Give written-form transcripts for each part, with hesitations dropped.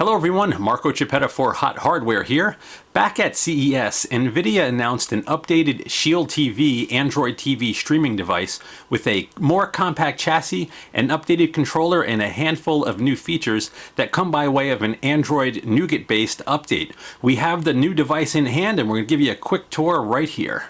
Hello everyone, Marco Chiappetta for HotHardware here. Back at CES, NVIDIA announced an updated Shield TV Android TV streaming device with a more compact chassis, an updated controller, and a handful of new features that come by way of an Android Nougat-based update. We have the new device in hand and we're going to give you a quick tour right here.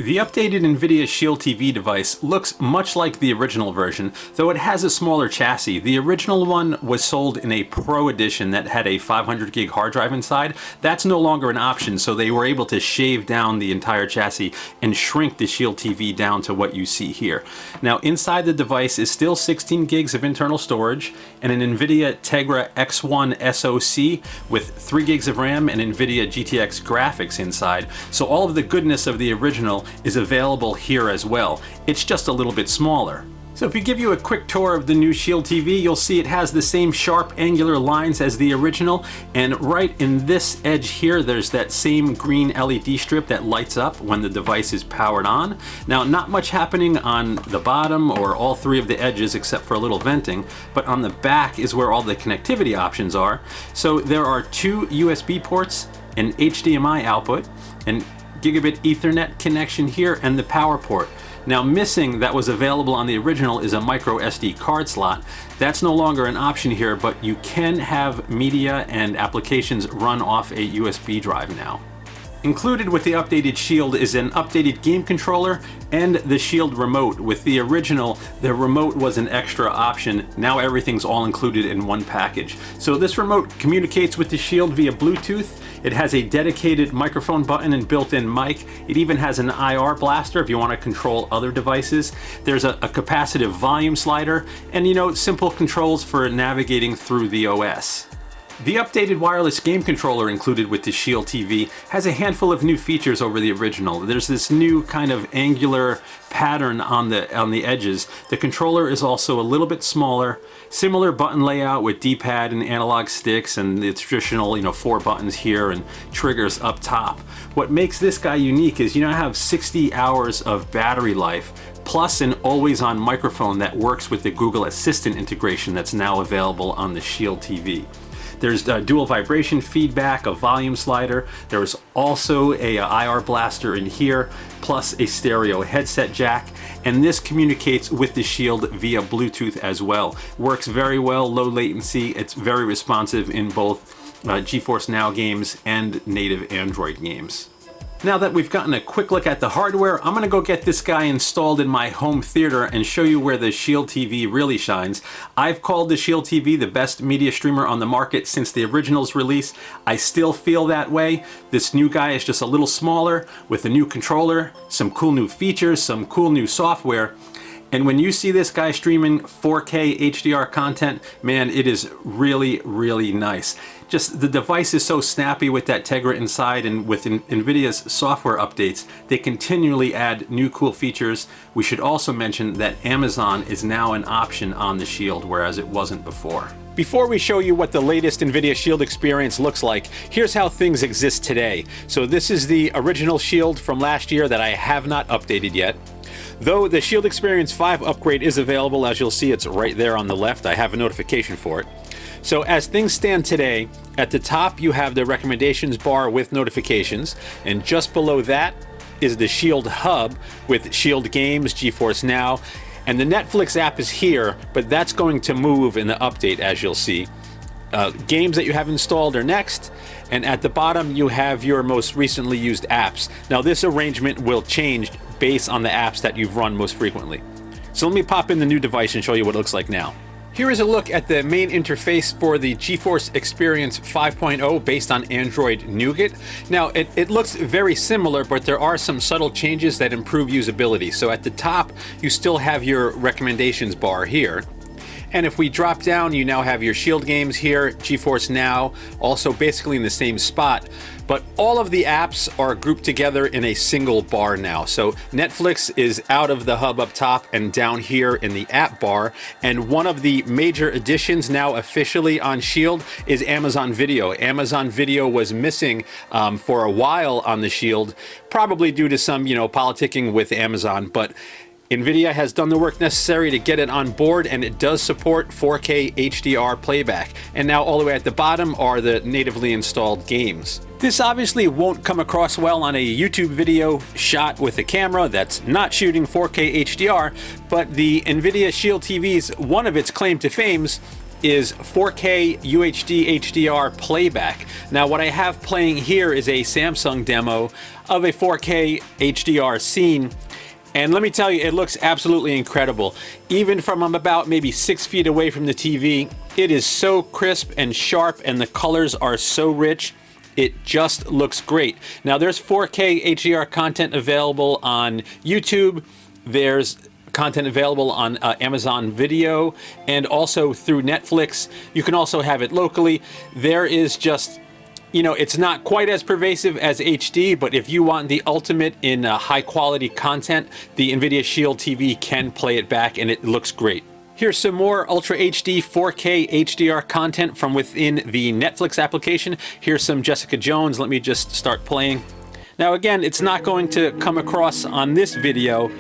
The updated NVIDIA Shield TV device looks much like the original version, though it has a smaller chassis. The original one was sold in a Pro edition that had a 500 gig hard drive inside. That's no longer an option, so they were able to shave down the entire chassis and shrink the Shield TV down to what you see here. Now inside the device is still 16 gigs of internal storage and an NVIDIA Tegra X1 SoC with 3 gigs of RAM and NVIDIA GTX graphics inside. So all of the goodness of the original is available here as well. It's just a little bit smaller. So if we give you a quick tour of the new Shield TV, you'll see it has the same sharp angular lines as the original, and right in this edge here there's that same green LED strip that lights up when the device is powered on. Now, not much happening on the bottom or all three of the edges except for a little venting, but on the back is where all the connectivity options are. So there are 2 USB ports, an HDMI output, and gigabit Ethernet connection here, and the power port. Now missing that was available on the original is a micro SD card slot. That's no longer an option here, but you can have media and applications run off a USB drive now. Included with the updated Shield is an updated game controller and the Shield remote. With the original, the remote was an extra option. Now everything's all included in one package. So this remote communicates with the Shield via Bluetooth. It has a dedicated microphone button and built-in mic. It even has an IR blaster if you want to control other devices. There's a capacitive volume slider and, simple controls for navigating through the OS. The updated wireless game controller included with the Shield TV has a handful of new features over the original. There's this new kind of angular pattern on the edges. The controller is also a little bit smaller, similar button layout with D-pad and analog sticks and the traditional 4 buttons here and triggers up top. What makes this guy unique is I have 60 hours of battery life plus an always-on microphone that works with the Google Assistant integration that's now available on the Shield TV. There's dual vibration feedback, a volume slider. There's also a IR blaster in here, plus a stereo headset jack. And this communicates with the Shield via Bluetooth as well. Works very well, low latency. It's very responsive in both GeForce Now games and native Android games. Now that we've gotten a quick look at the hardware, I'm gonna go get this guy installed in my home theater and show you where the Shield TV really shines. I've called the Shield TV the best media streamer on the market since the original's release. I still feel that way. This new guy is just a little smaller with a new controller, some cool new features, some cool new software. And when you see this guy streaming 4K HDR content, man, it is really, really nice. Just the device is so snappy with that Tegra inside, and with NVIDIA's software updates, they continually add new cool features. We should also mention that Amazon is now an option on the Shield, whereas it wasn't before. Before we show you what the latest NVIDIA Shield experience looks like, here's how things exist today. So this is the original Shield from last year that I have not updated yet. Though the Shield Experience 5 upgrade is available, as you'll see, it's right there on the left. I have a notification for it. So as things stand today, at the top you have the recommendations bar with notifications, and just below that is the Shield Hub with Shield Games, GeForce Now, and the Netflix app is here, but that's going to move in the update, as you'll see. Games that you have installed are next, and at the bottom you have your most recently used apps. Now this arrangement will change based on the apps that you've run most frequently. So let me pop in the new device and show you what it looks like now. Here is a look at the main interface for the GeForce Experience 5.0 based on Android Nougat. Now, it looks very similar, but there are some subtle changes that improve usability. So at the top, you still have your recommendations bar here. And if we drop down, you now have your Shield games here, GeForce Now, also basically in the same spot. But all of the apps are grouped together in a single bar now. So Netflix is out of the hub up top and down here in the app bar. And one of the major additions now officially on Shield is Amazon Video. Amazon Video was missing for a while on the Shield, probably due to some, politicking with Amazon. But NVIDIA has done the work necessary to get it on board, and it does support 4K HDR playback. And now all the way at the bottom are the natively installed games. This obviously won't come across well on a YouTube video shot with a camera that's not shooting 4K HDR, but the NVIDIA Shield TV's one of its claim to fames is 4K UHD HDR playback. Now what I have playing here is a Samsung demo of a 4K HDR scene. And let me tell you, it looks absolutely incredible. Even from I'm about maybe 6 feet away from the TV, it is so crisp and sharp and the colors are so rich. It just looks great. Now there's 4K HDR content available on YouTube. There's content available on Amazon Video and also through Netflix. You can also have it locally. There is just, you know, it's not quite as pervasive as HD, but if you want the ultimate in high quality content, the NVIDIA Shield TV can play it back and it looks great. Here's some more Ultra HD 4K HDR content from within the Netflix application. Here's some Jessica Jones. Let me just start playing. Now again, it's not going to come across on this video,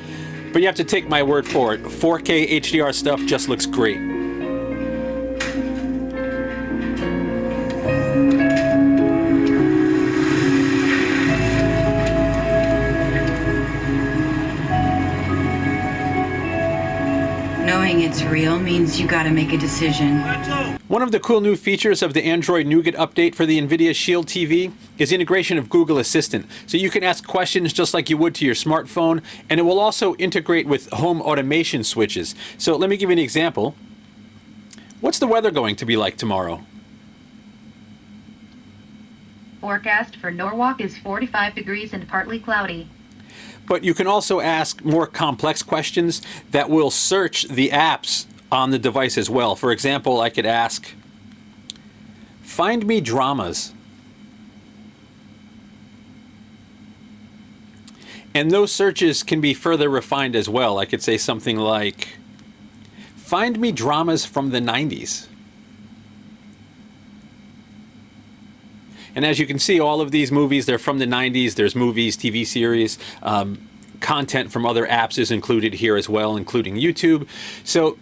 but you have to take my word for it. 4K HDR stuff just looks great. Knowing it's real means you gotta make a decision. One of the cool new features of the Android Nougat update for the NVIDIA Shield TV is integration of Google Assistant. So you can ask questions just like you would to your smartphone, and it will also integrate with home automation switches. So let me give you an example. What's the weather going to be like tomorrow? Forecast for Norwalk is 45 degrees and partly cloudy. But you can also ask more complex questions that will search the apps on the device as well. For example, I could ask, find me dramas. And those searches can be further refined as well. I could say something like, find me dramas from the 90s. And as you can see, all of these movies, they're from the 90s. There's movies, TV series, content from other apps is included here as well, including YouTube. So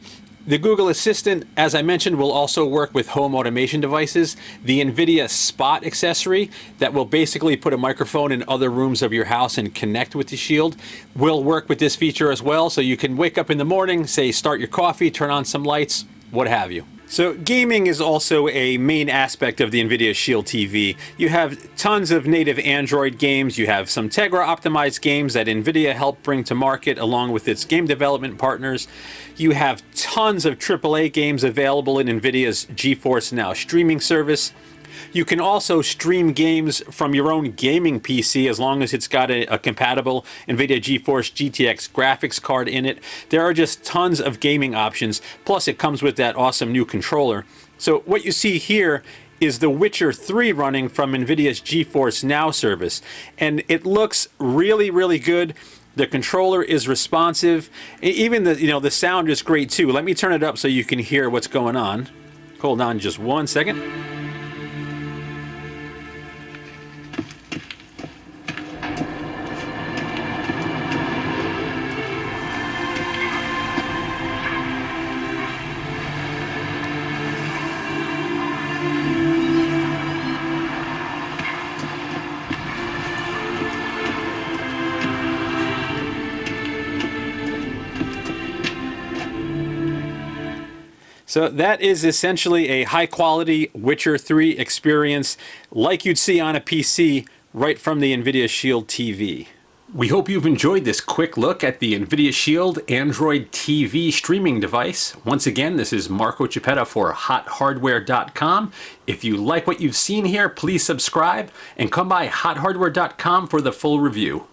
the Google Assistant, as I mentioned, will also work with home automation devices. The NVIDIA Spot accessory that will basically put a microphone in other rooms of your house and connect with the Shield will work with this feature as well. So you can wake up in the morning, say, start your coffee, turn on some lights, what have you. So gaming is also a main aspect of the NVIDIA Shield TV. You have tons of native Android games. You have some Tegra optimized games that NVIDIA helped bring to market along with its game development partners. You have tons of AAA games available in NVIDIA's GeForce Now streaming service. You can also stream games from your own gaming PC as long as it's got a compatible NVIDIA GeForce GTX graphics card in it. There are just tons of gaming options, plus it comes with that awesome new controller. So what you see here is The Witcher 3 running from NVIDIA's GeForce Now service, and it looks really, really good. The controller is responsive. Even the sound is great too. Let me turn it up so you can hear what's going on. Hold on just 1 second. So that is essentially a high-quality Witcher 3 experience like you'd see on a PC right from the NVIDIA Shield TV. We hope you've enjoyed this quick look at the NVIDIA Shield Android TV streaming device. Once again, this is Marco Chiappetta for HotHardware.com. If you like what you've seen here, please subscribe and come by HotHardware.com for the full review.